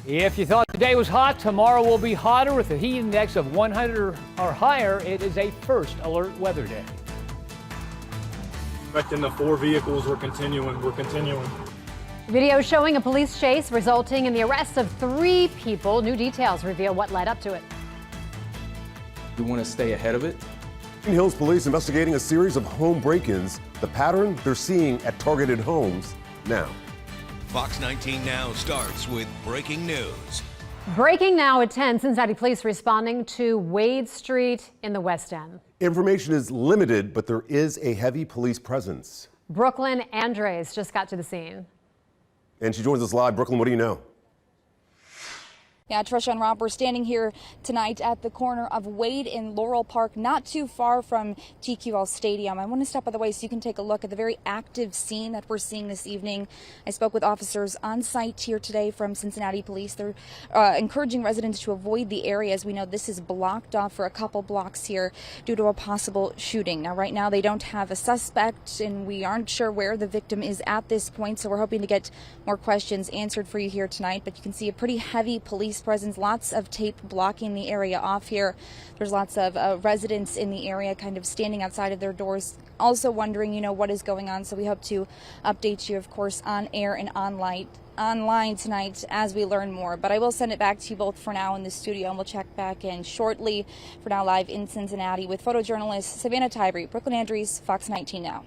If you thought today was hot, tomorrow will be hotter with a heat index of 100 or higher. It is a first alert weather day. Expecting the 4 vehicles. We're continuing. Video showing a police chase resulting in the arrest of 3 people. New details reveal what led up to it. We want to stay ahead of it. Green Hills police investigating a series of home break-ins. The pattern they're seeing at targeted homes now. Fox 19 Now starts with breaking news. Breaking now at 10, Cincinnati police responding to Wade Street in the West End. Information is limited, but there is a heavy police presence. Brooklyn Andres just got to the scene. And she joins us live. Brooklyn, what do you know? Yeah, Trisha and Rob, we're standing here tonight at the corner of Wade and Laurel Park, not too far from TQL Stadium. I want to step out of the way so you can take a look at the very active scene that we're seeing this evening. I spoke with officers on site here today from Cincinnati Police. They're encouraging residents to avoid the area, as we know this is blocked off for a couple blocks here due to a possible shooting. Now, right now, they don't have a suspect, and we aren't sure where the victim is at this point, so we're hoping to get more questions answered for you here tonight. But you can see a pretty heavy police presence, lots of tape blocking the area off here. There's lots of residents in the area kind of standing outside of their doors, also wondering, what is going on. So we hope to update you, of course, on air and online tonight as we learn more. But I will send it back to you both for now in the studio, and we'll check back in shortly. For now, live in Cincinnati with photojournalist Savannah Tybee, Brooklyn Andrews, Fox 19 Now.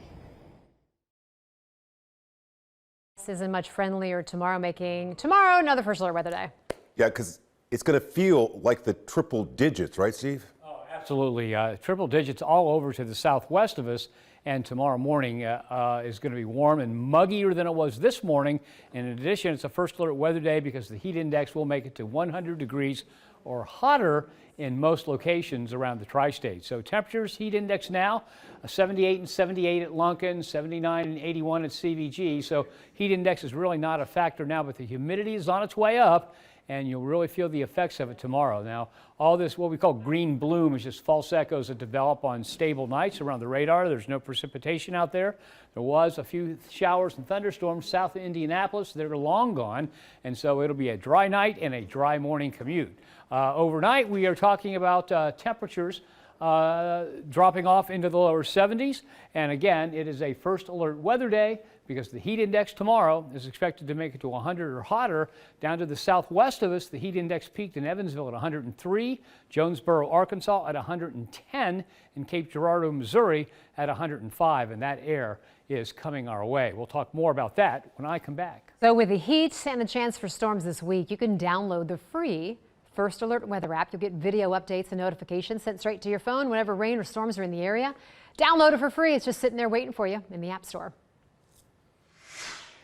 This isn't much friendlier tomorrow, making tomorrow another first alert weather day. Yeah, because it's going to feel like the triple digits, right, Steve? Oh, absolutely. Triple digits all over to the southwest of us. And tomorrow morning is going to be warm and muggier than it was this morning. And in addition, it's a first alert weather day because the heat index will make it to 100 degrees or hotter in most locations around the tri-state. So temperatures, heat index now, 78 and 78 at Lunken, 79 and 81 at CVG. So heat index is really not a factor now, but the humidity is on its way up, and you'll really feel the effects of it tomorrow. Now, all this, what we call green bloom, is just false echoes that develop on stable nights around the radar. There's no precipitation out there. There was a few showers and thunderstorms south of Indianapolis. They're long gone, and so it'll be a dry night and a dry morning commute. Overnight, we are talking about temperatures dropping off into the lower 70s. And again, it is a first alert weather day because the heat index tomorrow is expected to make it to 100 or hotter. Down to the southwest of us, the heat index peaked in Evansville at 103, Jonesboro, Arkansas at 110, and Cape Girardeau, Missouri at 105. And that air is coming our way. We'll talk more about that when I come back. So with the heat and the chance for storms this week, you can download the free First Alert Weather app. You'll get video updates and notifications sent straight to your phone whenever rain or storms are in the area. Download it for free. It's just sitting there waiting for you in the App Store.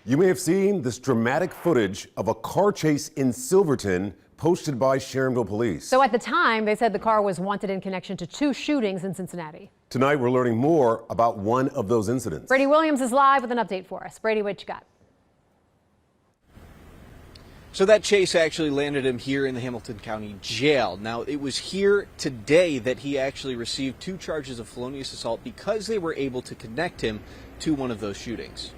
You may have seen this dramatic footage of a car chase in Silverton posted by Sharonville Police. So at the time, they said the car was wanted in connection to 2 shootings in Cincinnati. Tonight, we're learning more about one of those incidents. Brady Williams is live with an update for us. Brady, what you got? So that chase actually landed him here in the Hamilton County Jail. Now, it was here today that he actually received 2 charges of felonious assault because they were able to connect him to one of those shootings.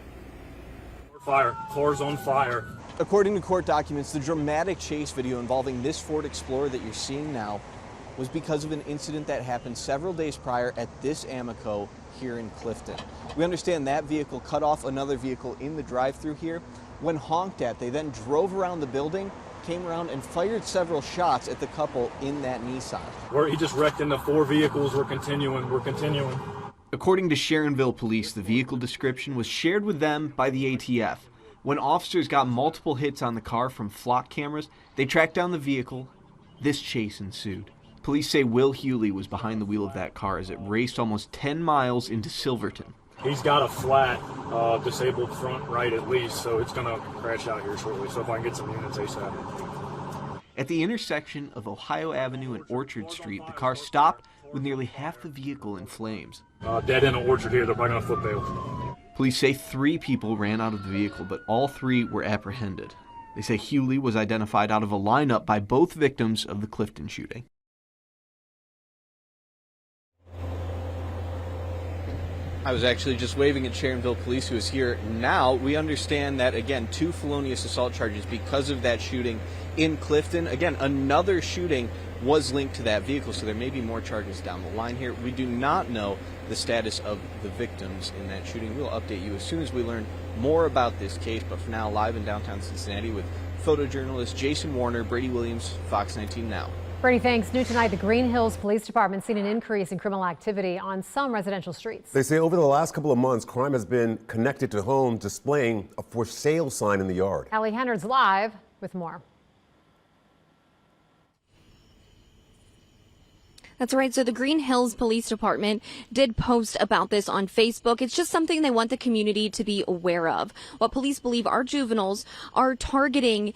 Fire. Car's on fire. According to court documents, the dramatic chase video involving this Ford Explorer that you're seeing now was because of an incident that happened several days prior at this Amoco here in Clifton. We understand that vehicle cut off another vehicle in the drive-through here. When honked at, they then drove around the building, came around and fired several shots at the couple in that Nissan. He just wrecked into 4 vehicles. We're continuing. According to Sharonville Police, the vehicle description was shared with them by the ATF. When officers got multiple hits on the car from flock cameras, they tracked down the vehicle. This chase ensued. Police say Will Hewley was behind the wheel of that car as it raced almost 10 miles into Silverton. He's got a flat, disabled front right at least, so it's going to crash out here shortly. So if I can get some units ASAP. At the intersection of Ohio Avenue and Orchard Street, the car stopped with nearly half the vehicle in flames. Dead end of Orchard here. They're probably going to flip bail. Police say 3 people ran out of the vehicle, but all 3 were apprehended. They say Hewley was identified out of a lineup by both victims of the Clifton shooting. I was actually just waving at Sharonville Police, who is here now. We understand that, again, 2 felonious assault charges because of that shooting in Clifton. Again, another shooting was linked to that vehicle, so there may be more charges down the line here. We do not know the status of the victims in that shooting. We'll update you as soon as we learn more about this case, but for now, live in downtown Cincinnati with photojournalist Jason Warner, Brady Williams, Fox 19 Now. Brady, thanks. New tonight, the Green Hills Police Department seen an increase in criminal activity on some residential streets. They say over the last couple of months, crime has been connected to homes displaying a for sale sign in the yard. Allie Hennard's live with more. That's right. So the Green Hills Police Department did post about this on Facebook. It's just something they want the community to be aware of. What police believe our juveniles are targeting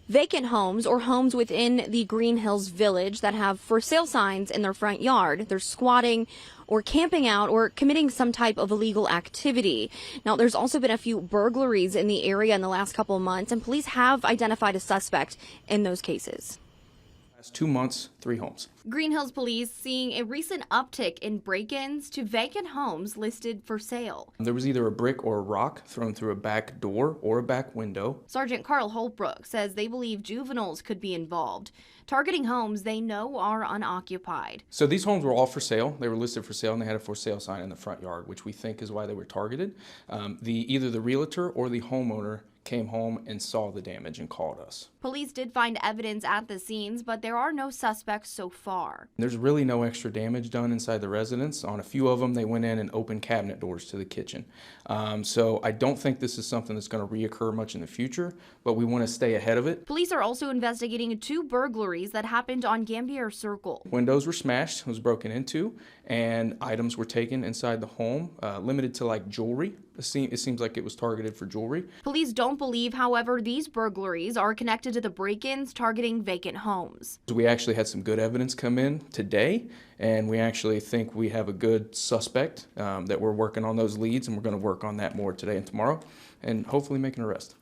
vacant homes or homes within the Green Hills Village that have for sale signs in their front yard. They're squatting or camping out or committing some type of illegal activity. Now, there's also been a few burglaries in the area in the last couple of months, and police have identified a suspect in those cases. Last 2 months, 3 homes. Green Hills Police seeing a recent uptick in break-ins to vacant homes listed for sale. There was either a brick or a rock thrown through a back door or a back window. Sergeant Carl Holbrook says they believe juveniles could be involved, targeting homes they know are unoccupied. So these homes were all for sale. They were listed for sale and they had a for sale sign in the front yard, which we think is why they were targeted. Either the realtor or the homeowner came home and saw the damage and called us. Police did find evidence at the scenes, but there are no suspects so far. There's really no extra damage done inside the residence. On a few of them, they went in and opened cabinet doors to the kitchen. So I don't think this is something that's going to reoccur much in the future, but we want to stay ahead of it. Police are also investigating 2 burglaries that happened on Gambier Circle. Windows were smashed, was broken into, and items were taken inside the home, limited to like jewelry. It seems like it was targeted for jewelry. Police don't believe, however, these burglaries are connected to the break-ins targeting vacant homes. We actually had some good evidence come in today, and we actually think we have a good suspect that we're working on those leads, and we're going to work on that more today and tomorrow, and hopefully make an arrest.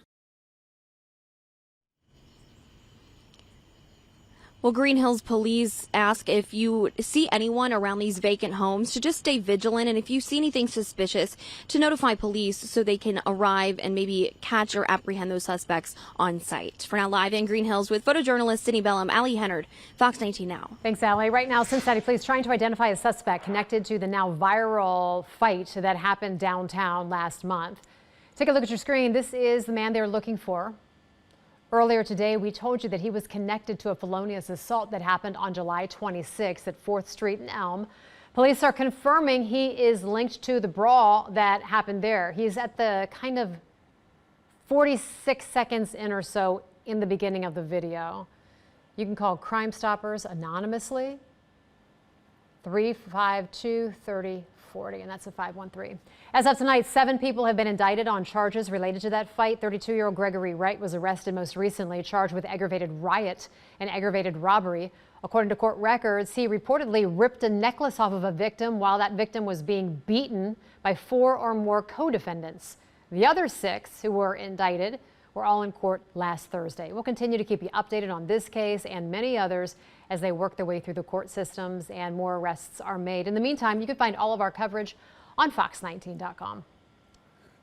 Well, Green Hills Police ask if you see anyone around these vacant homes to just stay vigilant, and if you see anything suspicious, to notify police so they can arrive and maybe catch or apprehend those suspects on site. For now, live in Green Hills with photojournalist Sydney Bellum, Allie Hennard, Fox 19 Now. Thanks, Allie. Right now, Cincinnati police trying to identify a suspect connected to the now viral fight that happened downtown last month. Take a look at your screen. This is the man they're looking for. Earlier today, we told you that he was connected to a felonious assault that happened on July 26th at 4th Street and Elm. Police are confirming he is linked to the brawl that happened there. He's at the kind of 46 seconds in or so in the beginning of the video. You can call Crime Stoppers anonymously, 352-3040, and that's a 513. As of tonight, 7 people have been indicted on charges related to that fight. 32-year-old Gregory Wright was arrested most recently, charged with aggravated riot and aggravated robbery. According to court records, he reportedly ripped a necklace off of a victim while that victim was being beaten by 4 or more co-defendants. The other 6 who were indicted were all in court last Thursday. We'll continue to keep you updated on this case and many others as they work their way through the court systems and more arrests are made. In the meantime, you can find all of our coverage on fox19.com.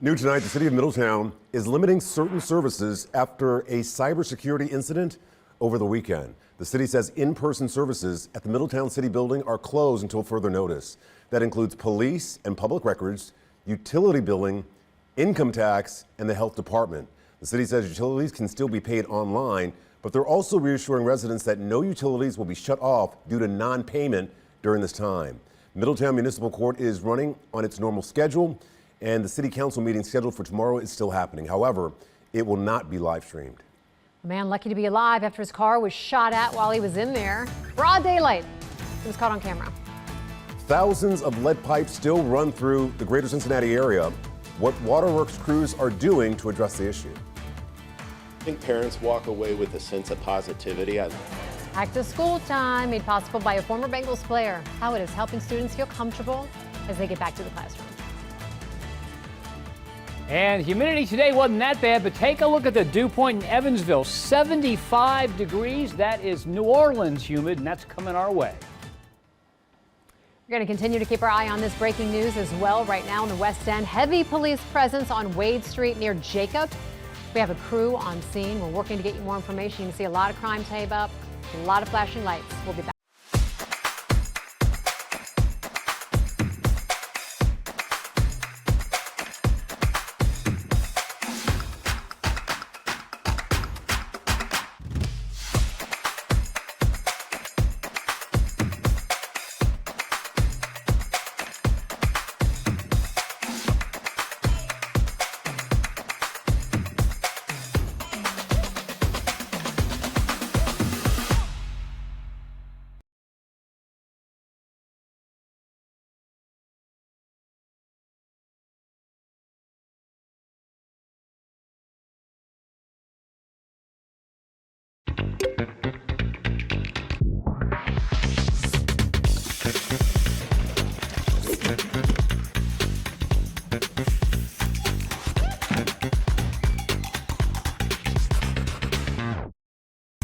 New tonight, the city of Middletown is limiting certain services after a cybersecurity incident over the weekend. The city says in-person services at the Middletown City Building are closed until further notice. That includes police and public records, utility billing, income tax, and the health department. The city says utilities can still be paid online, but they're also reassuring residents that no utilities will be shut off due to non-payment during this time. Middletown Municipal Court is running on its normal schedule, and the city council meeting scheduled for tomorrow is still happening. However, it will not be live streamed. A man lucky to be alive after his car was shot at while he was in there. Broad daylight. It was caught on camera. Thousands of lead pipes still run through the greater Cincinnati area. What waterworks crews are doing to address the issue. I think parents walk away with a sense of positivity. Back to school time made possible by a former Bengals player. How it is helping students feel comfortable as they get back to the classroom. And humidity today wasn't that bad, but take a look at the dew point in Evansville, 75 degrees. That is New Orleans humid, and that's coming our way. We're going to continue to keep our eye on this breaking news as well. Right now in the West End, heavy police presence on Wade Street near Jacob. We have a crew on scene. We're working to get you more information. You can see a lot of crime tape up, a lot of flashing lights. We'll be back.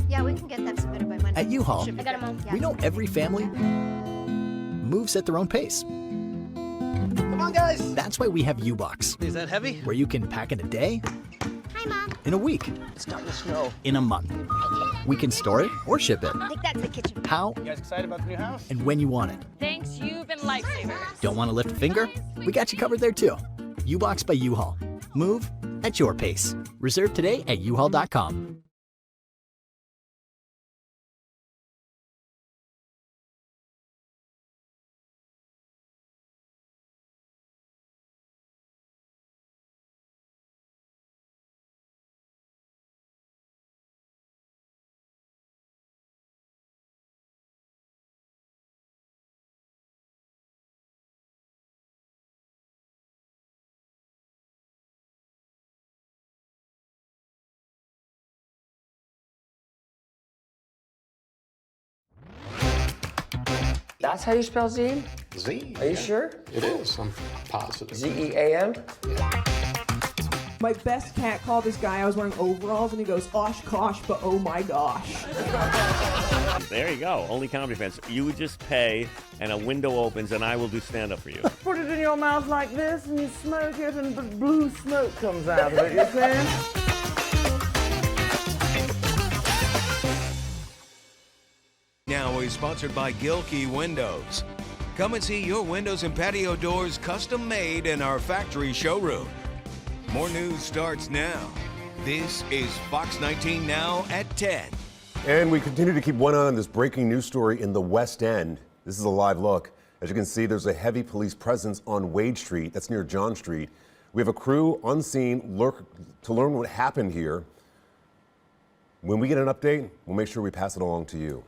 Yeah, we can get that submitted by Monday. At U-Haul, I got 'em all. Yeah. we know every family moves at their own pace. Come on, guys. That's why we have U-Box, Is that heavy? where you can pack in a day, Hi, Mom. in a week, It's starting to snow. in a month. We can store it or ship it. Take that to the kitchen. How You guys excited about the new house? and when you want it. Thanks, you've been lifesavers. Don't want to lift a finger? We got you covered there too. U-Box by U-Haul. Move at your pace. Reserve today at uhaul.com. That's how you spell Zeem? Z. Are you sure? It is. I'm positive. Z-E-A-M? My best cat called this guy, I was wearing overalls, and he goes, Oshkosh, but oh my gosh. There you go. Only comedy fans. You just pay, and a window opens, and I will do stand-up for you. Put it in your mouth like this, and you smoke it, and blue smoke comes out of it, you see? Now is sponsored by Gilkey Windows. Come and see your windows and patio doors custom made in our factory showroom. More news starts now. This is Fox 19 Now at 10. And we continue to keep one eye on this breaking news story in the West End. This is a live look. As you can see, there's a heavy police presence on Wade Street. That's near John Street. We have a crew on scene to learn what happened here. When we get an update, we'll make sure we pass it along to you.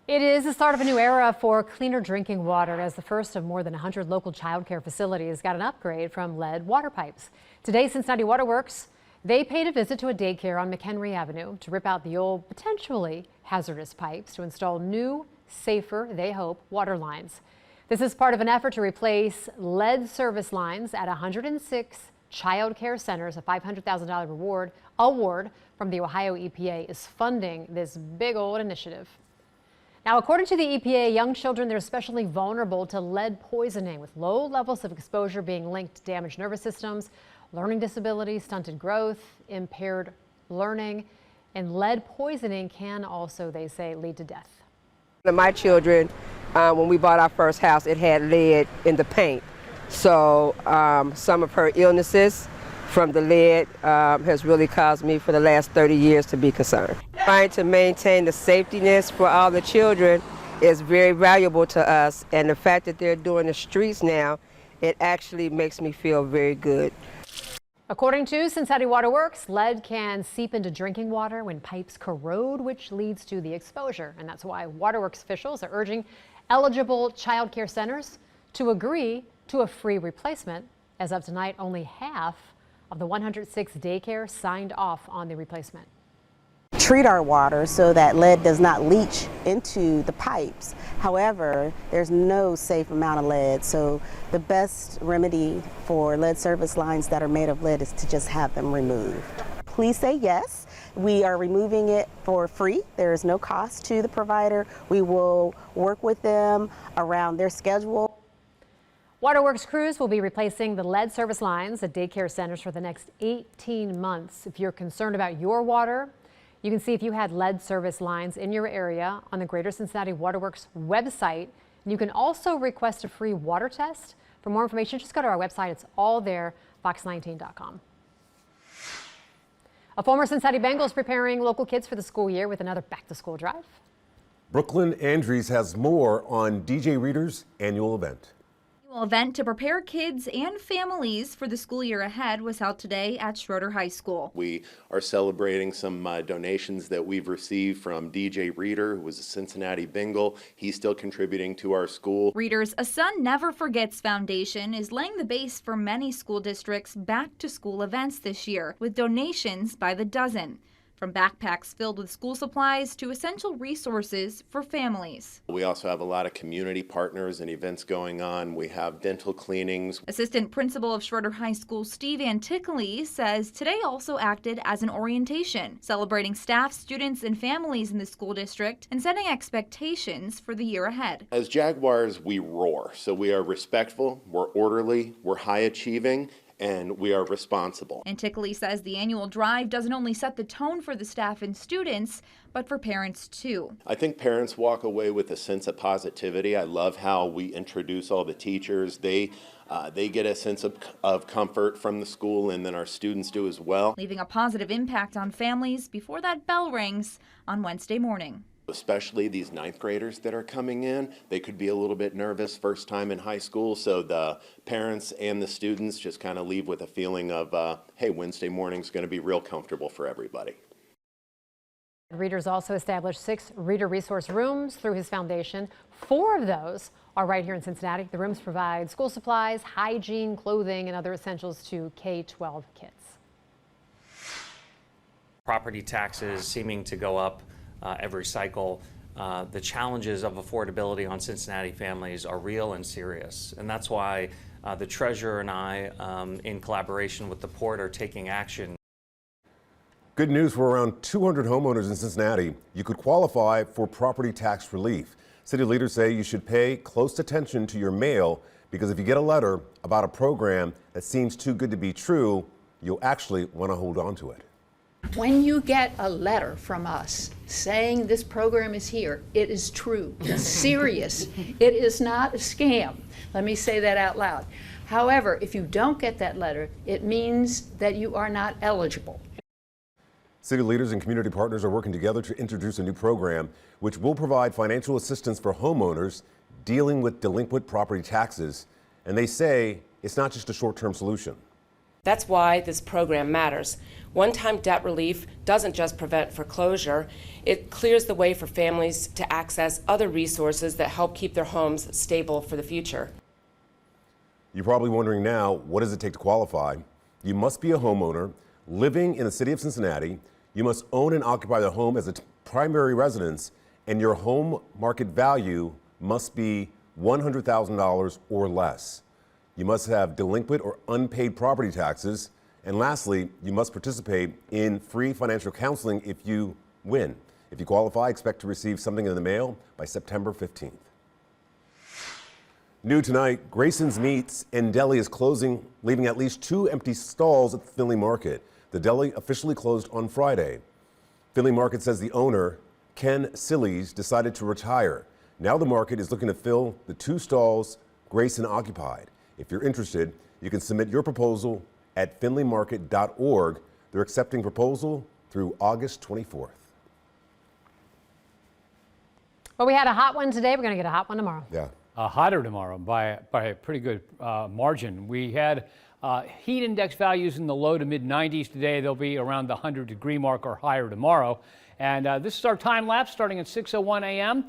It is the start of a new era for cleaner drinking water as the first of more than 100 local child care facilities got an upgrade from lead water pipes. Today, Cincinnati Waterworks, they paid a visit to a daycare on McHenry Avenue to rip out the old, potentially hazardous pipes to install new, safer, they hope, water lines. This is part of an effort to replace lead service lines at 106 child care centers. A $500,000 award from the Ohio EPA is funding this big old initiative. Now, according to the EPA, young children, they're especially vulnerable to lead poisoning, with low levels of exposure being linked to damaged nervous systems, learning disabilities, stunted growth, impaired learning, and lead poisoning can also, they say, lead to death. My children, when we bought our first house, it had lead in the paint. So some of her illnesses from the lead has really caused me for the last 30 years to be concerned. Trying to maintain the safetyness for all the children is very valuable to us, and the fact that they're doing the streets now, it actually makes me feel very good. According to Cincinnati Waterworks, lead can seep into drinking water when pipes corrode, which leads to the exposure. And that's why Waterworks officials are urging eligible child care centers to agree to a free replacement. As of tonight, only half of the 106 daycare signed off on the replacement. Treat our water so that lead does not leach into the pipes. However, there's no safe amount of lead, so the best remedy for lead service lines that are made of lead is to just have them removed. Please say yes. We are removing it for free. There is no cost to the provider. We will work with them around their schedule. WXIX crews will be replacing the lead service lines at daycare centers for the next 18 months. If you're concerned about your water, you can see if you had lead service lines in your area on the Greater Cincinnati WXIX website. And you can also request a free water test. For more information, just go to our website. It's all there, fox19.com. A former Cincinnati Bengal is preparing local kids for the school year with another back-to-school drive. Brooklyn Andrews has more on DJ Reader's annual event. Event to prepare kids and families for the school year ahead was held today at Schroeder High School. We are celebrating some donations that we've received from DJ Reader, who was a Cincinnati Bengal. He's still contributing to our school. Reader's A Son Never Forgets Foundation is laying the base for many school districts' back-to-school events this year, with donations by the dozen. From backpacks filled with school supplies to essential resources for families. We also have a lot of community partners and events going on. We have dental cleanings. Assistant Principal of Schroeder High School, Steve Anticoli, says today also acted as an orientation, celebrating staff, students, and families in the school district and setting expectations for the year ahead. As Jaguars, we roar. So we are respectful, we're orderly, we're high achieving, and we are responsible. Anticoli says the annual drive doesn't only set the tone for the staff and students, but for parents too. I think parents walk away with a sense of positivity. I love how we introduce all the teachers. They get a sense of comfort from the school, and then our students do as well. Leaving a positive impact on families before that bell rings on Wednesday morning. Especially these ninth graders that are coming in. They could be a little bit nervous first time in high school, so the parents and the students just kind of leave with a feeling of, hey, Wednesday morning's going to be real comfortable for everybody. Reader's also established 6 reader resource rooms through his foundation. 4 of those are right here in Cincinnati. The rooms provide school supplies, hygiene, clothing, and other essentials to K-12 kids. Property taxes seeming to go up every cycle. The challenges of affordability on Cincinnati families are real and serious, and that's why the treasurer and I, in collaboration with the port, are taking action. Good news for around 200 homeowners in Cincinnati. You could qualify for property tax relief. City leaders say you should pay close attention to your mail, because if you get a letter about a program that seems too good to be true, you'll actually want to hold on to it. When you get a letter from us saying this program is here, it is true, it's serious, it is not a scam. Let me say that out loud. However, if you don't get that letter, it means that you are not eligible. City leaders and community partners are working together to introduce a new program which will provide financial assistance for homeowners dealing with delinquent property taxes. And they say it's not just a short-term solution. That's why this program matters. One-time debt relief doesn't just prevent foreclosure, it clears the way for families to access other resources that help keep their homes stable for the future. You're probably wondering now, what does it take to qualify? You must be a homeowner living in the city of Cincinnati. You must own and occupy the home as a primary residence, and your home market value must be $100,000 or less. You must have delinquent or unpaid property taxes. And lastly, you must participate in free financial counseling if you win. If you qualify, expect to receive something in the mail by September 15th. New tonight, Grayson's Meats and Deli is closing, leaving at least 2 empty stalls at the Finley Market. The deli officially closed on Friday. Finley Market says the owner, Ken Sillies, decided to retire. Now the market is looking to fill the 2 stalls Grayson occupied. If you're interested, you can submit your proposal at finleymarket.org. They're accepting proposal through August 24th. Well, we had a hot one today. We're going to get a hot one tomorrow. Yeah. Hotter tomorrow by a pretty good margin. We had heat index values in the low to mid 90s today. They'll be around the 100-degree mark or higher tomorrow. And this is our time lapse starting at 6:01 a.m.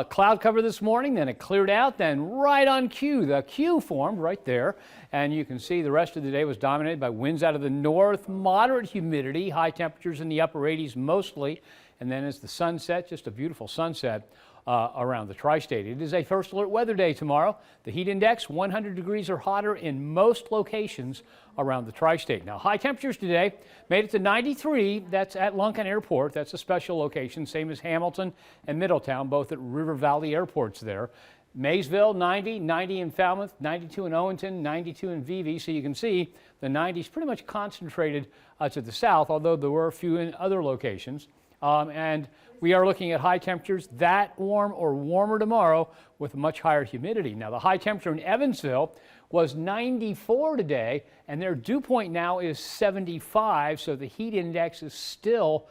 Cloud cover this morning, then it cleared out, then right on cue, the Q formed right there. And you can see the rest of the day was dominated by winds out of the north, moderate humidity, high temperatures in the upper 80s mostly. And then as the sun set, just a beautiful sunset around the tri-state. It is a first alert weather day tomorrow. The heat index 100 degrees or hotter in most locations around the tri-state. Now high temperatures today made it to 93. That's at Lunken Airport. That's a special location, same as Hamilton and Middletown, both at River Valley airports there. Maysville, 90, 90 in Falmouth, 92 in Owenton, 92 in Vevey. So you can see the 90s pretty much concentrated to the south, although there were a few in other locations. And we are looking at high temperatures that warm or warmer tomorrow with much higher humidity. Now, the high temperature in Evansville was 94 today, and their dew point now is 75, so the heat index is still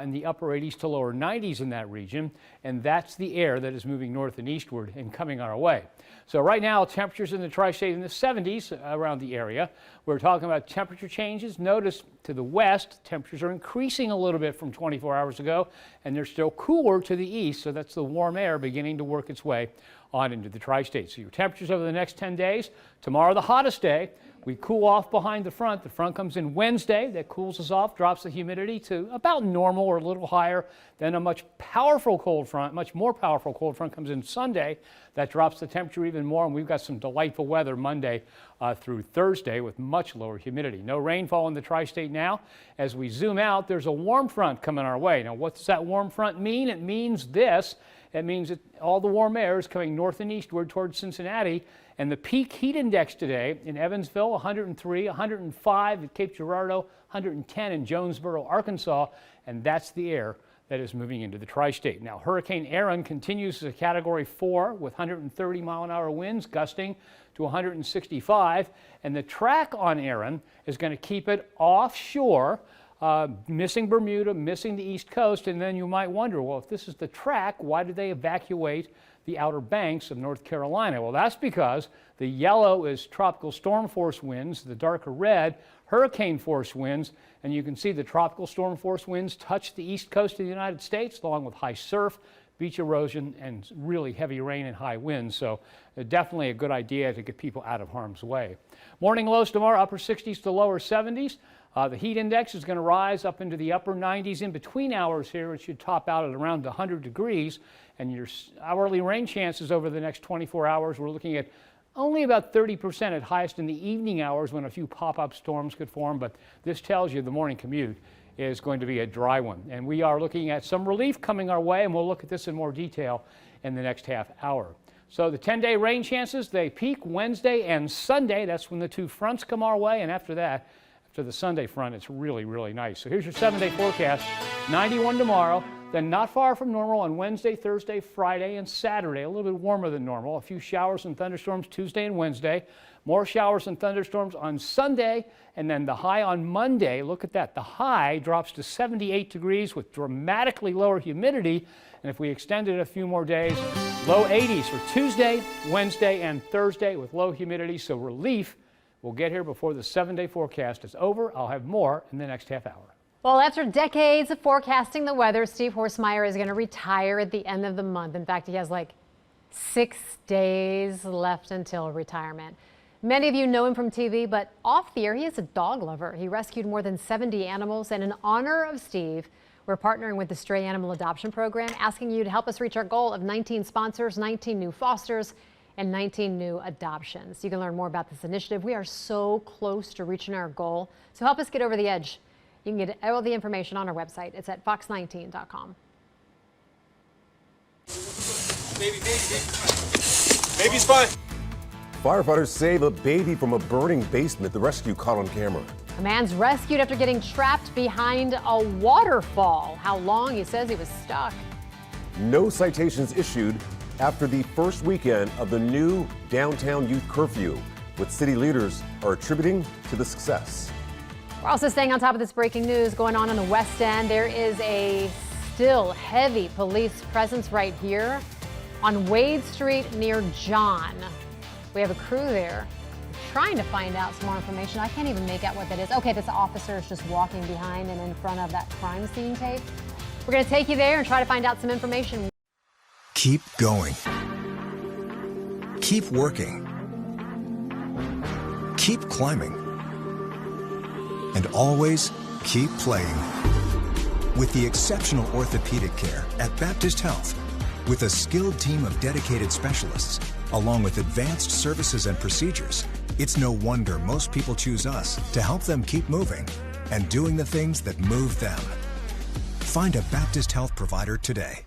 in the upper 80s to lower 90s in that region, and that's the air that is moving north and eastward and coming our way. So right now, temperatures in the tri-state in the 70s around the area. We're talking about temperature changes. Notice to the west, temperatures are increasing a little bit from 24 hours ago, and they're still cooler to the east, so that's the warm air beginning to work its way on into the tri-state. So your temperatures over the next 10 days. Tomorrow, the hottest day. We cool off behind the front. The front comes in Wednesday. That cools us off, drops the humidity to about normal or a little higher. Then a much more powerful cold front comes in Sunday. That drops the temperature even more, and we've got some delightful weather Monday through Thursday with much lower humidity. No rainfall in the tri-state now. As we zoom out, there's a warm front coming our way. Now, what does that warm front mean? It means this. It means that all the warm air is coming north and eastward towards Cincinnati. And the peak heat index today in Evansville, 103, 105 at Cape Girardeau, 110 in Jonesboro, Arkansas, and that's the air that is moving into the tri-state. Now, Hurricane Aaron continues as a Category 4 with 130-mile-an-hour winds gusting to 165, and the track on Aaron is going to keep it offshore, missing Bermuda, missing the East Coast, and then you might wonder, well, if this is the track, why did they evacuate the Outer Banks of North Carolina? Well, that's because the yellow is tropical storm force winds, the darker red, hurricane force winds, and you can see the tropical storm force winds touch the east coast of the United States along with high surf, beach erosion, and really heavy rain and high winds. So definitely a good idea to get people out of harm's way. Morning lows tomorrow, upper 60s to lower 70s. The heat index is going to rise up into the upper 90s in between hours here. It should top out at around 100 degrees. And your hourly rain chances over the next 24 hours, we're looking at only about 30% at highest in the evening hours when a few pop-up storms could form. But this tells you the morning commute is going to be a dry one. And we are looking at some relief coming our way, and we'll look at this in more detail in the next half hour. So the 10-day rain chances, they peak Wednesday and Sunday. That's when the two fronts come our way. And after that, after the Sunday front, it's really, really nice. So here's your 7-day forecast. 91 tomorrow, then not far from normal on Wednesday, Thursday, Friday, and Saturday. A little bit warmer than normal. A few showers and thunderstorms Tuesday and Wednesday. More showers and thunderstorms on Sunday, and then the high on Monday. Look at that. The high drops to 78 degrees with dramatically lower humidity. And if we extend it a few more days, low 80s for Tuesday, Wednesday, and Thursday with low humidity. So relief will get here before the 7-day forecast is over. I'll have more in the next half hour. Well, after decades of forecasting the weather, Steve Horstmeyer is going to retire at the end of the month. In fact, he has like 6 days left until retirement. Many of you know him from TV, but off the air, he is a dog lover. He rescued more than 70 animals, and in honor of Steve, we're partnering with the Stray Animal Adoption Program, asking you to help us reach our goal of 19 sponsors, 19 new fosters, and 19 new adoptions. You can learn more about this initiative. We are so close to reaching our goal, so help us get over the edge. You can get all the information on our website. It's at fox19.com. Baby's fine. Firefighters save a baby from a burning basement. The rescue caught on camera. A man's rescued after getting trapped behind a waterfall. How long? He says he was stuck. No citations issued after the first weekend of the new downtown youth curfew, what city leaders are attributing to the success. We're also staying on top of this breaking news going on the West End. There is a still heavy police presence right here on Wade Street near John. We have a crew there trying to find out some more information. I can't even make out what that is. Okay, this officer is just walking behind and in front of that crime scene tape. We're going to take you there and try to find out some information. Keep going. Keep working. Keep climbing. And always keep playing. With the exceptional orthopedic care at Baptist Health, with a skilled team of dedicated specialists, along with advanced services and procedures, it's no wonder most people choose us to help them keep moving and doing the things that move them. Find a Baptist Health provider today.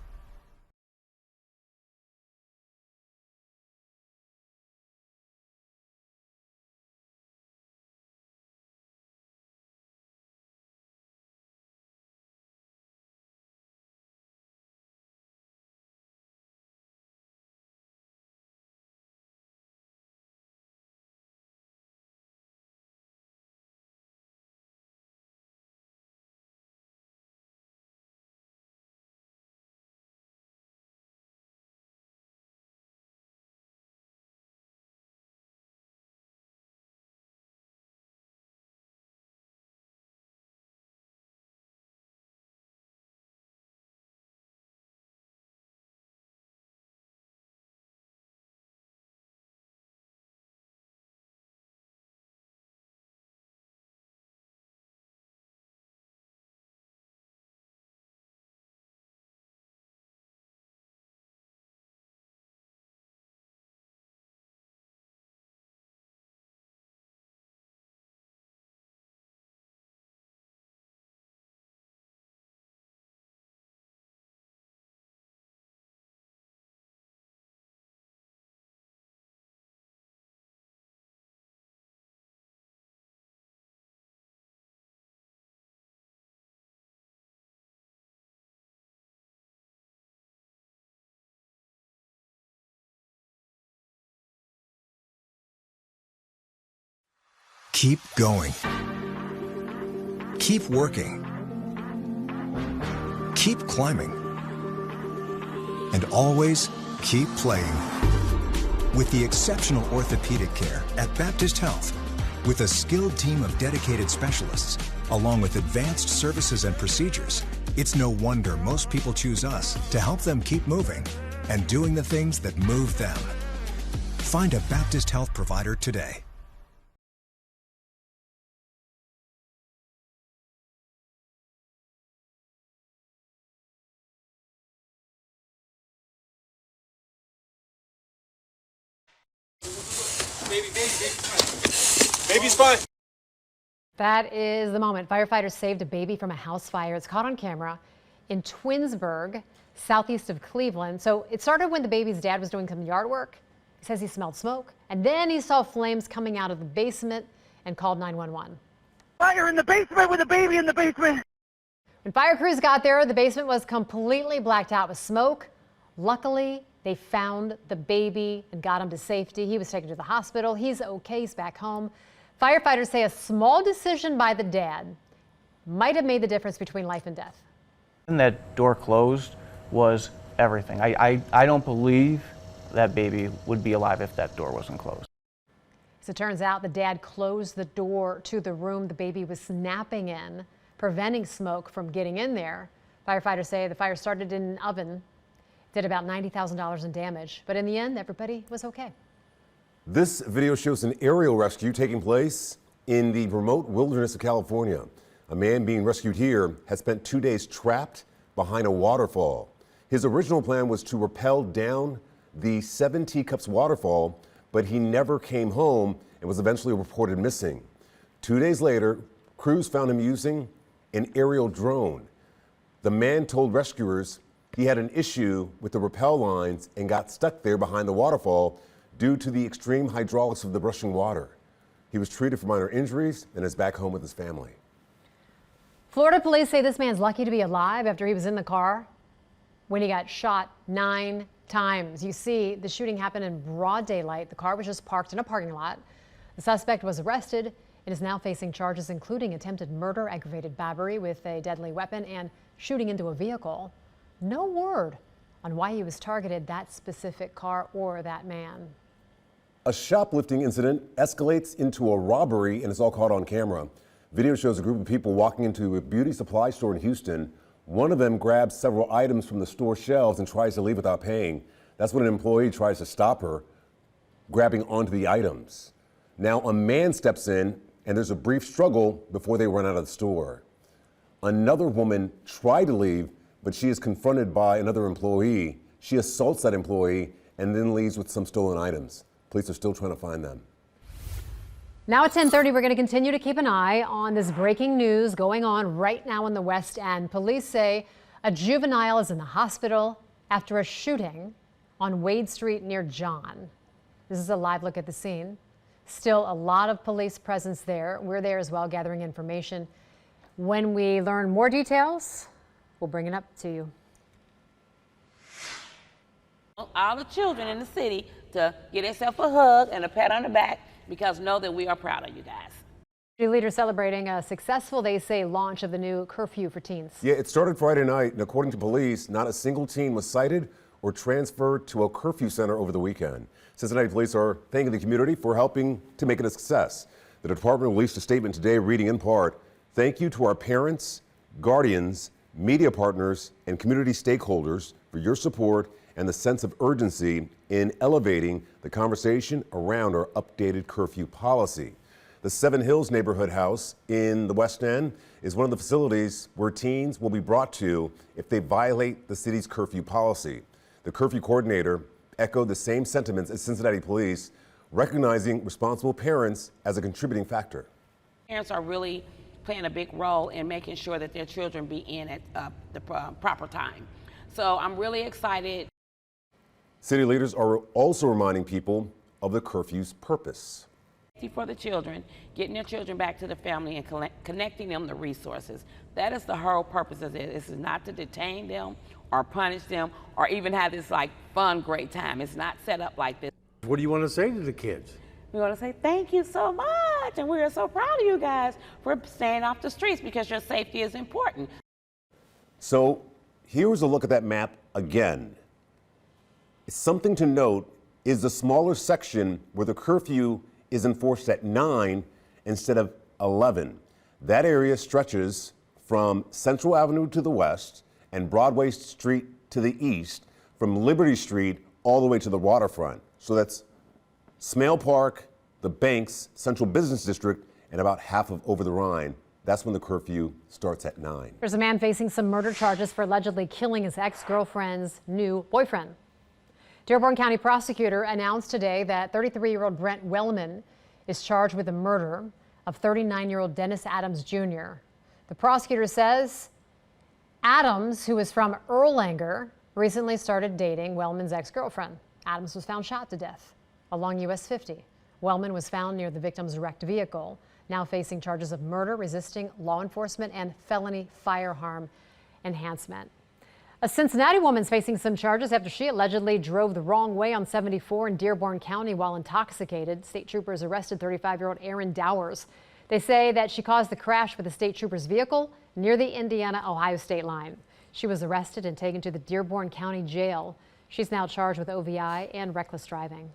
keep going. Keep working. Keep climbing. And always keep playing. With the exceptional orthopedic care at Baptist Health, with a skilled team of dedicated specialists, along with advanced services and procedures, it's no wonder most people choose us to help them keep moving and doing the things that move them. Find a Baptist Health provider today. Baby's fine. That is the moment. Firefighters saved a baby from a house fire. It's caught on camera in Twinsburg, southeast of Cleveland. So it started when the baby's dad was doing some yard work. He says he smelled smoke, and then he saw flames coming out of the basement and called 911. Fire in the basement with a baby in the basement. When fire crews got there, the basement was completely blacked out with smoke. Luckily, they found the baby and got him to safety. He was taken to the hospital. He's okay. He's back home. Firefighters say a small decision by the dad might have made the difference between life and death. And that door closed was everything. I don't believe that baby would be alive if that door wasn't closed. As it turns out, the dad closed the door to the room the baby was napping in, preventing smoke from getting in there. Firefighters say the fire started in an oven, did about $90,000 in damage, but in the end, everybody was okay. This video shows an aerial rescue taking place in the remote wilderness of California. A man being rescued here has spent 2 days trapped behind a waterfall. His original plan was to rappel down the 7 Teacups waterfall, but he never came home and was eventually reported missing. 2 days later, crews found him using an aerial drone. The man told rescuers he had an issue with the rappel lines and got stuck there behind the waterfall due to the extreme hydraulics of the rushing water. He was treated for minor injuries and is back home with his family. Florida police say this man's lucky to be alive after he was in the car when he got shot 9 times. You see, the shooting happened in broad daylight. The car was just parked in a parking lot. The suspect was arrested and is now facing charges including attempted murder, aggravated battery with a deadly weapon, and shooting into a vehicle. No word on why he was targeted, that specific car or that man. A shoplifting incident escalates into a robbery and is all caught on camera. Video shows a group of people walking into a beauty supply store in Houston. One of them grabs several items from the store shelves and tries to leave without paying. That's when an employee tries to stop her, grabbing onto the items. Now a man steps in and there's a brief struggle before they run out of the store. Another woman tried to leave, but she is confronted by another employee. She assaults that employee and then leaves with some stolen items. Police are still trying to find them. Now at 10:30, we're going to continue to keep an eye on this breaking news going on right now in the West End. Police say a juvenile is in the hospital after a shooting on Wade Street near John. This is a live look at the scene. Still a lot of police presence there. We're there as well, gathering information. When we learn more details, we'll bring it up to you. All the children in the city to get themselves a hug and a pat on the back, because know that we are proud of you guys. Leaders celebrating a successful, they say, launch of the new curfew for teens. Yeah, it started Friday night, and according to police, not a single teen was cited or transferred to a curfew center over the weekend. Cincinnati police are thanking the community for helping to make it a success. The department released a statement today reading in part, "Thank you to our parents, guardians, media partners, and community stakeholders for your support and the sense of urgency in elevating the conversation around our updated curfew policy." The Seven Hills neighborhood house in the West End is one of the facilities where teens will be brought to if they violate the city's curfew policy. The curfew coordinator echoed the same sentiments as Cincinnati police, recognizing responsible parents as a contributing factor. Parents are really playing a big role in making sure that their children be in at the proper time. So I'm really excited. City leaders are also reminding people of the curfew's purpose. For the children, getting their children back to the family and connecting them to resources. That is the whole purpose of it. This is not to detain them or punish them or even have this like fun, great time. It's not set up like this. What do you want to say to the kids? We want to say thank you so much. watching. We are so proud of you guys for staying off the streets because your safety is important. So here's a look at that map again. Something to note is the smaller section where the curfew is enforced at 9 instead of 11. That area stretches from Central Avenue to the west and Broadway Street to the east, from Liberty Street all the way to the waterfront. So that's Smale Park, the Banks, Central Business District, and about half of Over the Rhine. That's when the curfew starts at 9. There's a man facing some murder charges for allegedly killing his ex-girlfriend's new boyfriend. Dearborn County prosecutor announced today that 33-year-old Brent Wellman is charged with the murder of 39-year-old Dennis Adams Jr. The prosecutor says Adams, who is from Erlanger, recently started dating Wellman's ex-girlfriend. Adams was found shot to death along US 50. Wellman was found near the victim's wrecked vehicle, now facing charges of murder, resisting law enforcement, and felony firearm enhancement. A Cincinnati woman's facing some charges after she allegedly drove the wrong way on 74 in Dearborn County while intoxicated. State troopers arrested 35-year-old Erin Dowers. They say that she caused the crash with the state trooper's vehicle near the Indiana-Ohio state line. She was arrested and taken to the Dearborn County Jail. She's now charged with OVI and reckless driving.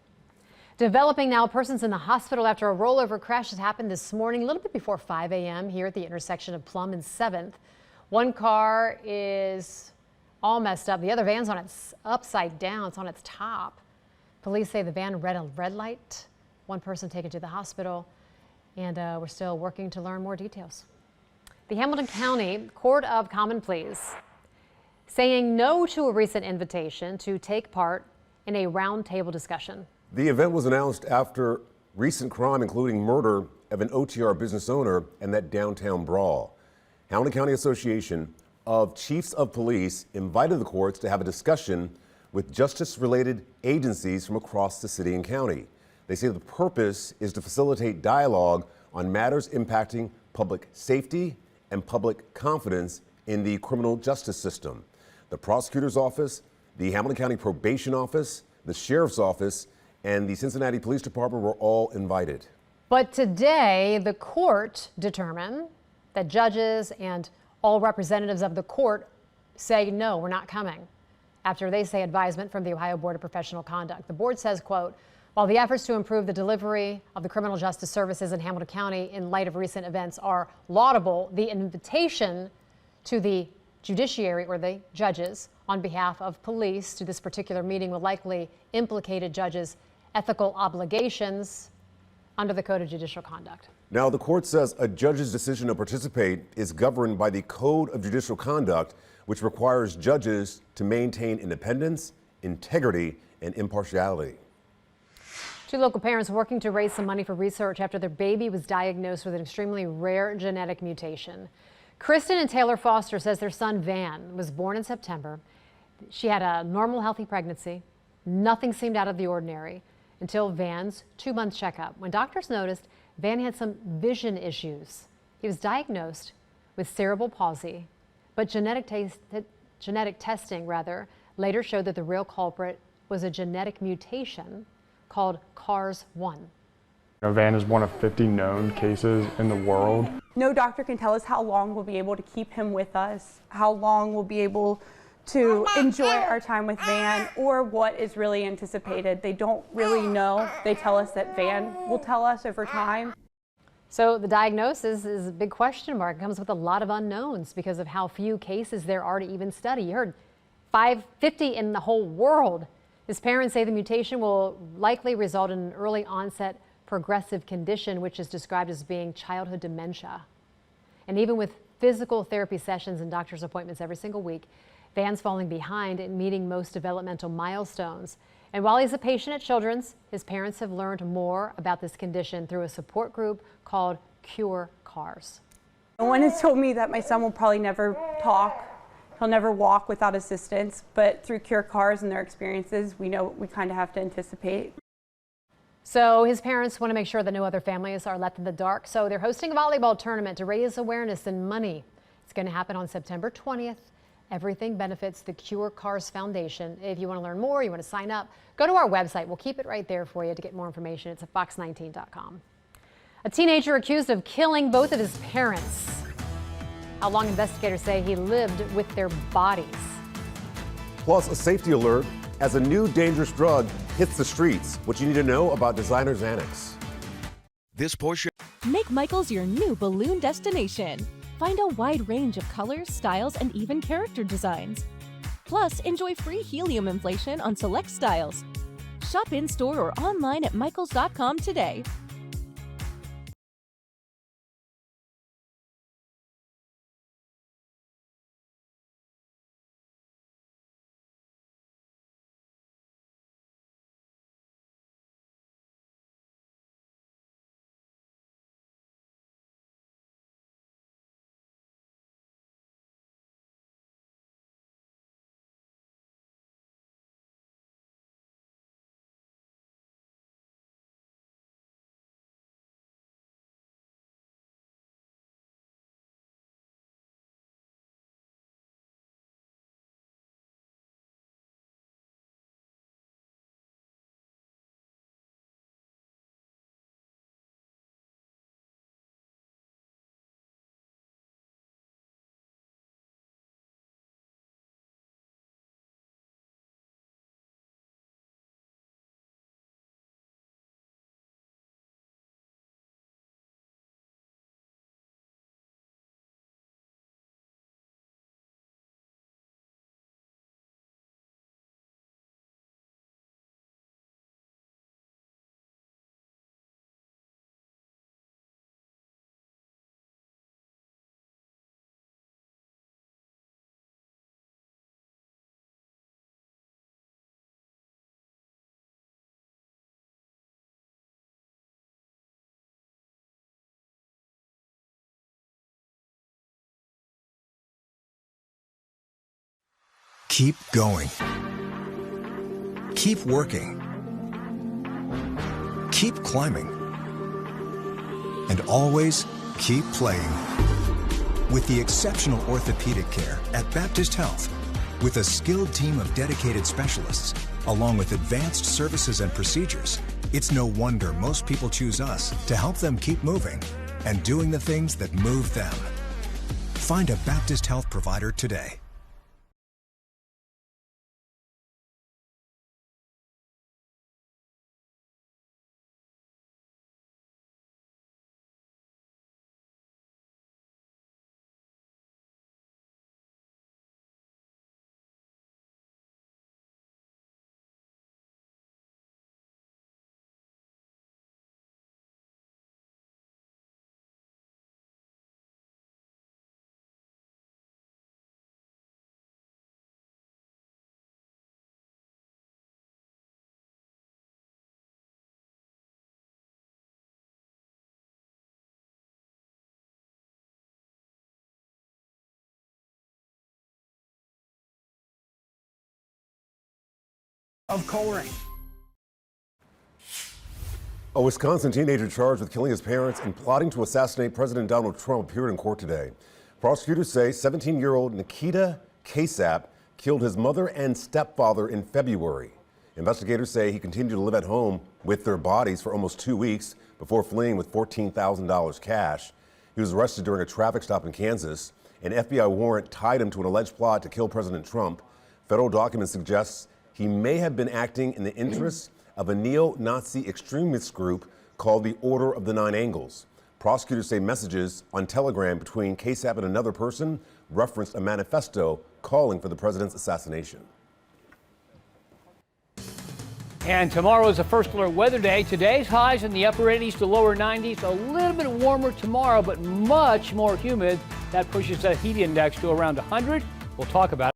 Developing now, a person's in the hospital after a rollover crash has happened this morning, a little bit before 5 a.m. here at the intersection of Plum and 7th. One car is all messed up. The other van's on its upside down. It's on its top. Police say the van red a red light. One person taken to the hospital, and we're still working to learn more details. The Hamilton County Court of Common Pleas saying no to a recent invitation to take part in a roundtable discussion. The event was announced after recent crime, including murder of an OTR business owner and that downtown brawl. Hamilton County Association of Chiefs of Police invited the courts to have a discussion with justice-related agencies from across the city and county. They say the purpose is to facilitate dialogue on matters impacting public safety and public confidence in the criminal justice system. The prosecutor's office, the Hamilton County Probation Office, the Sheriff's Office, and the Cincinnati Police Department were all invited. But today, the court determined that judges and all representatives of the court say, no, we're not coming, after they say advisement from the Ohio Board of Professional Conduct. The board says, quote, while the efforts to improve the delivery of the criminal justice services in Hamilton County in light of recent events are laudable, the invitation to the judiciary or the judges on behalf of police to this particular meeting will likely implicate a judge's ethical obligations under the Code of Judicial Conduct. Now, the court says a judge's decision to participate is governed by the Code of Judicial Conduct, which requires judges to maintain independence, integrity, and impartiality. Two local parents working to raise some money for research after their baby was diagnosed with an extremely rare genetic mutation. Kristen and Taylor Foster says their son Van was born in September. She had a normal, healthy pregnancy. Nothing seemed out of the ordinary until Van's 2-month checkup, when doctors noticed Van had some vision issues. He was diagnosed with cerebral palsy, but genetic testing later showed that the real culprit was a genetic mutation called CARS1. Van is one of 50 known cases in the world. No doctor can tell us how long we'll be able to keep him with us, how long we'll be able to enjoy our time with Van, or what is really anticipated. They don't really know. They tell us that Van will tell us over time. So the diagnosis is a big question mark. It comes with a lot of unknowns because of how few cases there are to even study. You heard 550 in the whole world. His parents say the mutation will likely result in an early onset progressive condition, which is described as being childhood dementia. And even with physical therapy sessions and doctor's appointments every single week, Van's falling behind in meeting most developmental milestones. And while he's a patient at Children's, his parents have learned more about this condition through a support group called Cure CARS. No one has told me that my son will probably never talk. He'll never walk without assistance, but through Cure CARS and their experiences, we know we kind of have to anticipate. So his parents want to make sure that no other families are left in the dark. So they're hosting a volleyball tournament to raise awareness and money. It's going to happen on September 20th. Everything benefits the Cure CARS Foundation. If you want to learn more, you want to sign up, go to our website. We'll keep it right there for you to get more information. It's at fox19.com. A teenager accused of killing both of his parents. How long investigators say he lived with their bodies. Plus, a safety alert as a new dangerous drug hits the streets. What you need to know about designer Xanax. This portion. Make Michael's your new balloon destination. Find a wide range of colors, styles, and even character designs. Plus, enjoy free helium inflation on select styles. Shop in-store or online at michaels.com today. Keep going. Keep working. Keep climbing. And always keep playing. With the exceptional orthopedic care at Baptist Health, with a skilled team of dedicated specialists, along with advanced services and procedures, it's no wonder most people choose us to help them keep moving and doing the things that move them. Find a Baptist Health provider today. Of coloring. A Wisconsin teenager charged with killing his parents and plotting to assassinate President Donald Trump appeared in court today. Prosecutors say 17-year-old Nikita Kasap killed his mother and stepfather in February. Investigators say he continued to live at home with their bodies for almost 2 weeks before fleeing with $14,000 cash. He was arrested during a traffic stop in Kansas. An FBI warrant tied him to an alleged plot to kill President Trump. Federal documents suggest he may have been acting in the interests of a neo-Nazi extremist group called the Order of the Nine Angles. Prosecutors say messages on Telegram between Kasap and another person referenced a manifesto calling for the president's assassination. And tomorrow is a first alert weather day. Today's highs in the upper 80s to lower 90s. A little bit warmer tomorrow, but much more humid. That pushes the heat index to around 100. We'll talk about it.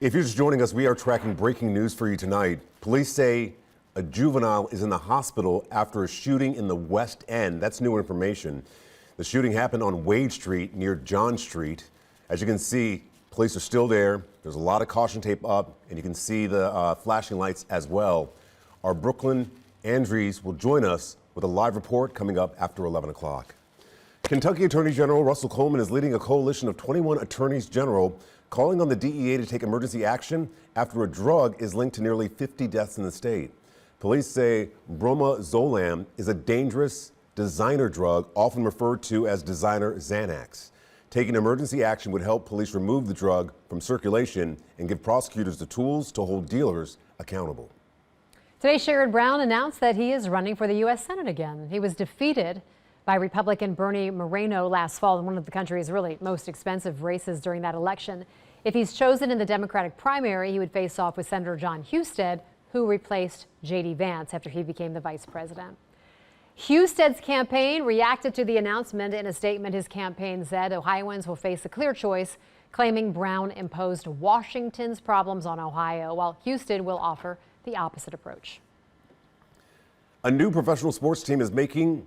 If you're just joining us, we are tracking breaking news for you tonight. Police say a juvenile is in the hospital after a shooting in the West End. That's new information. The shooting happened on Wade Street near John Street. As you can see, police are still there. There's a lot of caution tape up, and you can see the flashing lights as well. Our Brooklyn Andrews will join us with a live report coming up after 11 o'clock. Kentucky Attorney General Russell Coleman is leading a coalition of 21 attorneys general calling on the DEA to take emergency action after a drug is linked to nearly 50 deaths in the state. Police say bromozolam is a dangerous designer drug, often referred to as designer Xanax. Taking emergency action would help police remove the drug from circulation and give prosecutors the tools to hold dealers accountable. Today, Sherrod Brown announced that he is running for the U.S. Senate again. He was defeated by Republican Bernie Moreno last fall in one of the country's really most expensive races during that election. If he's chosen in the Democratic primary, he would face off with Senator John Husted, who replaced J.D. Vance after he became the vice president. Husted's campaign reacted to the announcement. In a statement, his campaign said Ohioans will face a clear choice, claiming Brown imposed Washington's problems on Ohio, while Husted will offer the opposite approach. A new professional sports team is making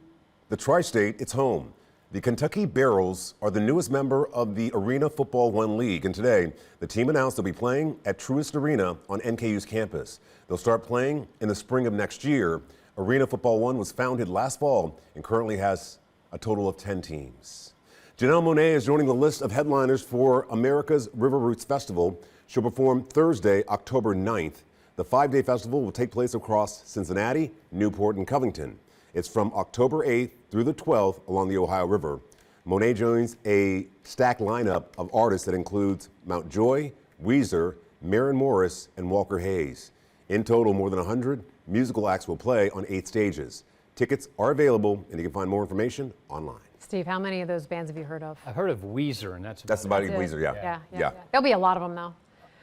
the Tri-State its home. The Kentucky Barrels are the newest member of the Arena Football One League, and today the team announced they'll be playing at Truist Arena on NKU's campus. They'll start playing in the spring of next year. Arena Football One was founded last fall and currently has a total of 10 teams. Janelle Monáe is joining the list of headliners for America's River Roots Festival. She'll perform Thursday, October 9th. The 5-day festival will take place across Cincinnati, Newport, and Covington. It's from October 8th through the 12th along the Ohio River. Monáe joins a stacked lineup of artists that includes Mount Joy, Weezer, Maren Morris, and Walker Hayes. In total, more than 100 musical acts will play on 8 stages. Tickets are available, and you can find more information online. Steve, how many of those bands have you heard of? I've heard of Weezer, and that's about it. Weezer, yeah. Yeah. There'll be a lot of them, though.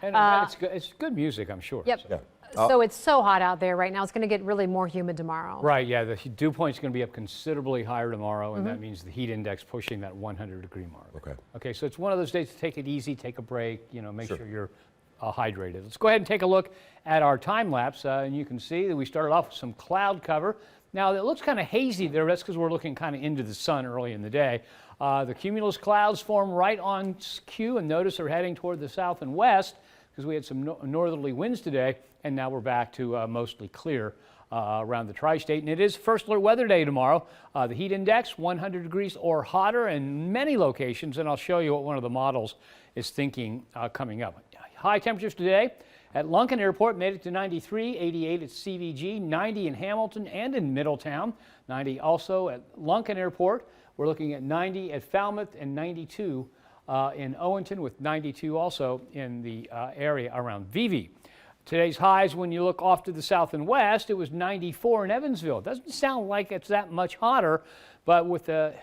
And it's good music, I'm sure. Yep. So. Yeah. So it's so hot out there right now. It's going to get really more humid tomorrow. Right, yeah, the dew point's going to be up considerably higher tomorrow, and that means the heat index pushing that 100-degree mark. Okay, so it's one of those days to take it easy, take a break, make sure you're hydrated. Let's go ahead and take a look at our time lapse, and you can see that we started off with some cloud cover. Now, it looks kind of hazy there. That's because we're looking kind of into the sun early in the day. The cumulus clouds form right on cue, and notice they're heading toward the south and west because we had some northerly winds today, and now we're back to mostly clear around the tri-state. And it is First Alert Weather Day tomorrow. The heat index, 100 degrees or hotter in many locations, and I'll show you what one of the models is thinking coming up. High temperatures today at Lunken Airport made it to 93, 88 at CVG, 90 in Hamilton and in Middletown, 90 also at Lunken Airport. We're looking at 90 at Falmouth and 92 in Owenton, with 92 also in the area around Vevey. Today's highs, when you look off to the south and west, it was 94 in Evansville. It doesn't sound like it's that much hotter, but with the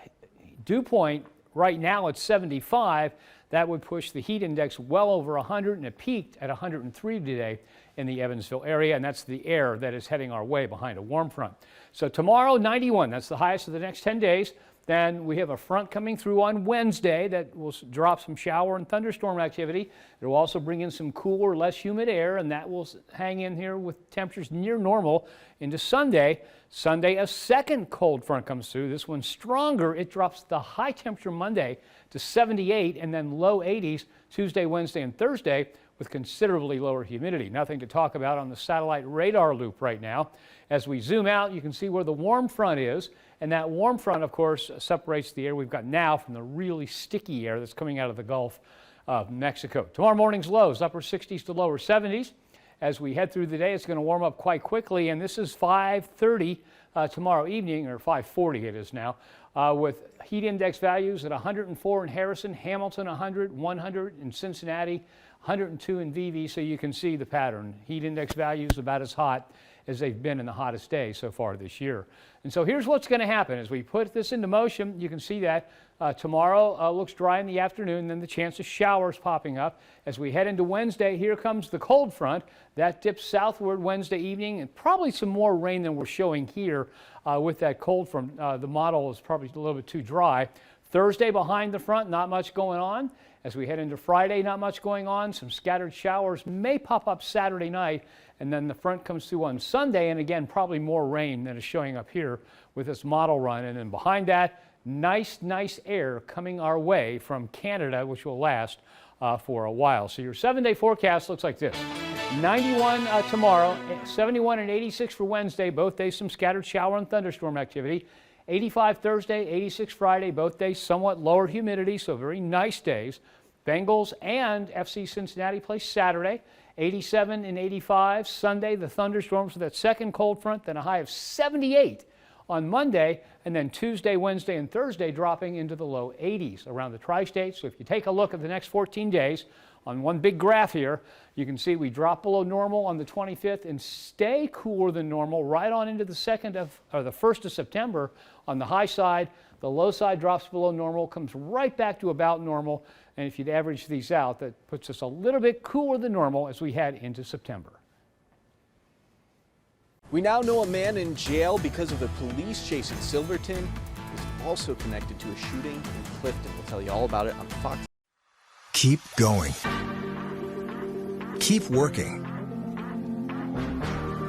dew point right now at 75, that would push the heat index well over 100, and it peaked at 103 today in the Evansville area, and that's the air that is heading our way behind a warm front. So tomorrow, 91, that's the highest of the next 10 days. Then we have a front coming through on Wednesday that will drop some shower and thunderstorm activity. It will also bring in some cooler, less humid air, and that will hang in here with temperatures near normal into Sunday. Sunday, a second cold front comes through. This one's stronger. It drops the high temperature Monday to 78 and then low 80s Tuesday, Wednesday, and Thursday with considerably lower humidity. Nothing to talk about on the satellite radar loop right now. As we zoom out, you can see where the warm front is. And that warm front, of course, separates the air we've got now from the really sticky air that's coming out of the Gulf of Mexico. Tomorrow morning's lows, upper 60s to lower 70s. As we head through the day, it's going to warm up quite quickly, and this is 5:30 tomorrow evening, or 5:40 it is now, with heat index values at 104 in Harrison, Hamilton 100, 100 in Cincinnati, 102 in Vevey, so you can see the pattern. Heat index values about as hot as they've been in the hottest days so far this year. And so here's what's going to happen. As we put this into motion, you can see that tomorrow looks dry in the afternoon, then the chance of showers popping up. As we head into Wednesday, here comes the cold front. That dips southward Wednesday evening, and probably some more rain than we're showing here with that cold front. The model is probably a little bit too dry. Thursday behind the front, not much going on. As we head into Friday, not much going on. Some scattered showers may pop up Saturday night, and then the front comes through on Sunday, and again, probably more rain than is showing up here with this model run. And then behind that, nice air coming our way from Canada, which will last for a while. So your 7-day forecast looks like this. 91 tomorrow, 71 and 86 for Wednesday, both days some scattered shower and thunderstorm activity. 85 Thursday, 86 Friday, both days somewhat lower humidity, so very nice days. Bengals and FC Cincinnati play Saturday, 87 and 85. Sunday, the thunderstorms with that second cold front, then a high of 78 on Monday, and then Tuesday, Wednesday, and Thursday dropping into the low 80s around the tri-state. So if you take a look at the next 14 days on one big graph here, you can see we drop below normal on the 25th and stay cooler than normal right on into the 1st of September on the high side. The low side drops below normal, comes right back to about normal. And if you'd average these out, that puts us a little bit cooler than normal as we head into September. We now know a man in jail because of the police chase in Silverton is also connected to a shooting in Clifton. We'll tell you all about it on Fox. Keep going. Keep working.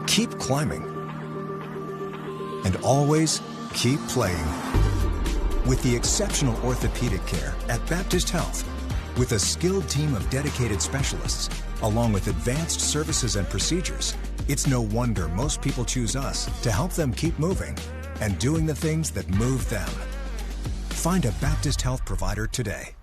Keep climbing. And always keep playing. With the exceptional orthopedic care at Baptist Health, with a skilled team of dedicated specialists, along with advanced services and procedures, it's no wonder most people choose us to help them keep moving and doing the things that move them. Find a Baptist Health provider today.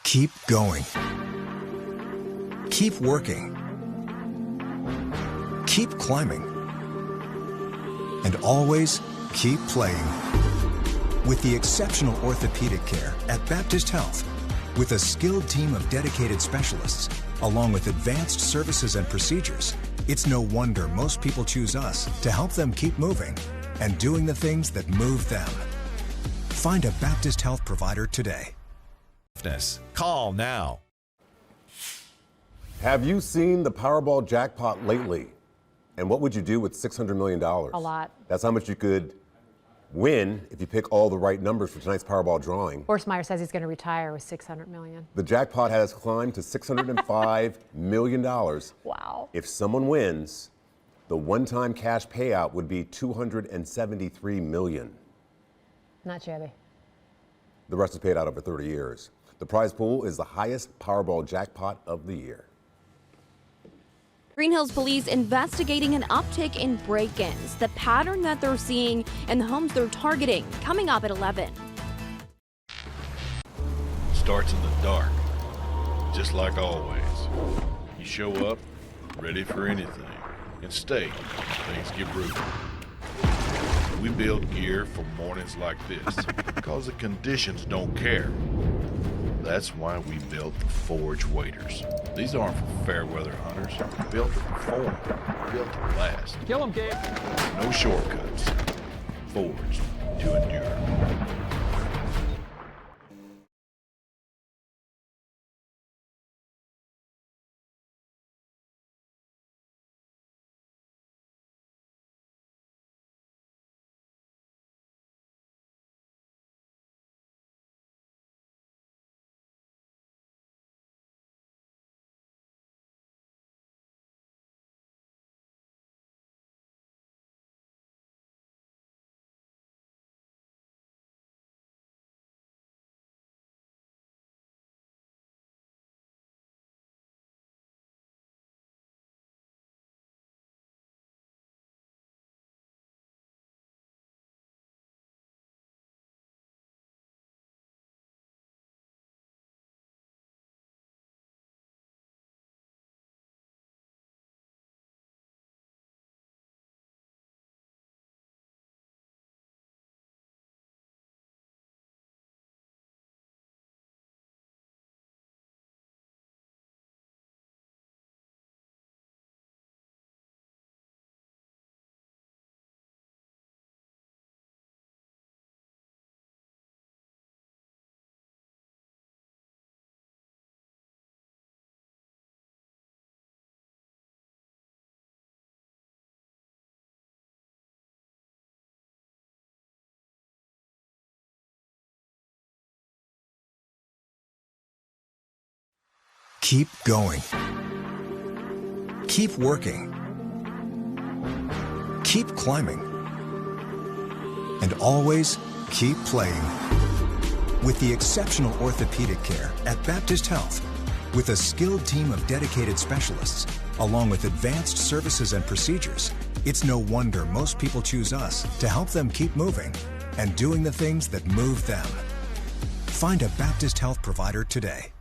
Keep going. Keep working. Keep climbing. And always keep playing. With the exceptional orthopedic care at Baptist Health, with a skilled team of dedicated specialists, along with advanced services and procedures, it's no wonder most people choose us to help them keep moving and doing the things that move them. Find a Baptist Health provider today. Call now. Have you seen the Powerball jackpot lately? And what would you do with $600 million? A lot. That's how much you could win if you pick all the right numbers for tonight's Powerball drawing. Horstmeyer says he's going to retire with $600 million. The jackpot has climbed to $605 million. Wow. If someone wins, the one-time cash payout would be $273 million. Not shabby. The rest is paid out over 30 years. The prize pool is the highest Powerball jackpot of the year. Green Hills police investigating an uptick in break-ins, the pattern that they're seeing, and the homes they're targeting. Coming up at 11. Starts in the dark, just like always. You show up, ready for anything, and stay when things get brutal. We build gear for mornings like this, because the conditions don't care. That's why we built the Forge Waders. These aren't for fair weather hunters. Built to perform, built to last. Kill him, Gabe. No shortcuts. Forged to endure. Keep going. Keep working. Keep climbing. And always keep playing. With the exceptional orthopedic care at Baptist Health, with a skilled team of dedicated specialists, along with advanced services and procedures, it's no wonder most people choose us to help them keep moving and doing the things that move them. Find a Baptist Health provider today.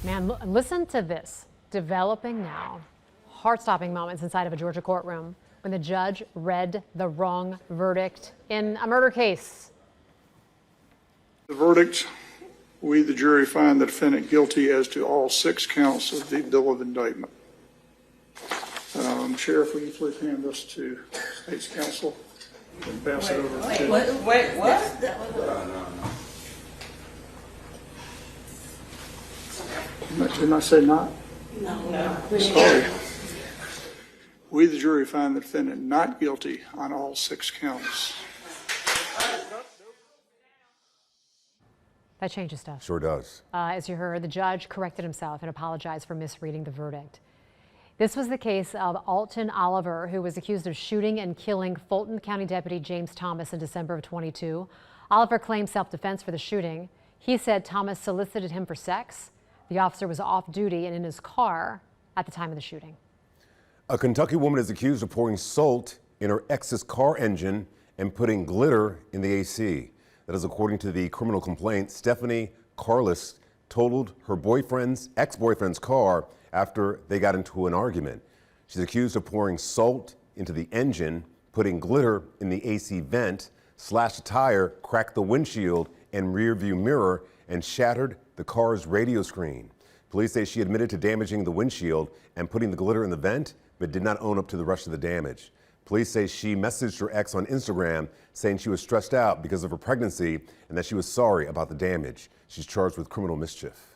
Man, listen to this. Developing now. Heart-stopping moments inside of a Georgia courtroom when the judge read the wrong verdict in a murder case. The verdict, we, the jury, find the defendant guilty as to all 6 counts of the bill of indictment. Sheriff, will you please hand this to State's counsel and pass it over to... What? Didn't I say not? No. Sorry. We, the jury, find the defendant not guilty on all 6 counts. That changes stuff. Sure does. As you heard, the judge corrected himself and apologized for misreading the verdict. This was the case of Alton Oliver, who was accused of shooting and killing Fulton County Deputy James Thomas in December of 22. Oliver claimed self-defense for the shooting. He said Thomas solicited him for sex. The officer was off duty and in his car at the time of the shooting. A Kentucky woman is accused of pouring salt in her ex's car engine and putting glitter in the AC. That is according to the criminal complaint. Stephanie Carlis totaled her ex-boyfriend's car after they got into an argument. She's accused of pouring salt into the engine, putting glitter in the AC vent, slashed a tire, cracked the windshield and rear view mirror, and shattered the car's radio screen. Police say she admitted to damaging the windshield and putting the glitter in the vent, but did not own up to the rest of the damage. Police say she messaged her ex on Instagram saying she was stressed out because of her pregnancy and that she was sorry about the damage. She's charged with criminal mischief.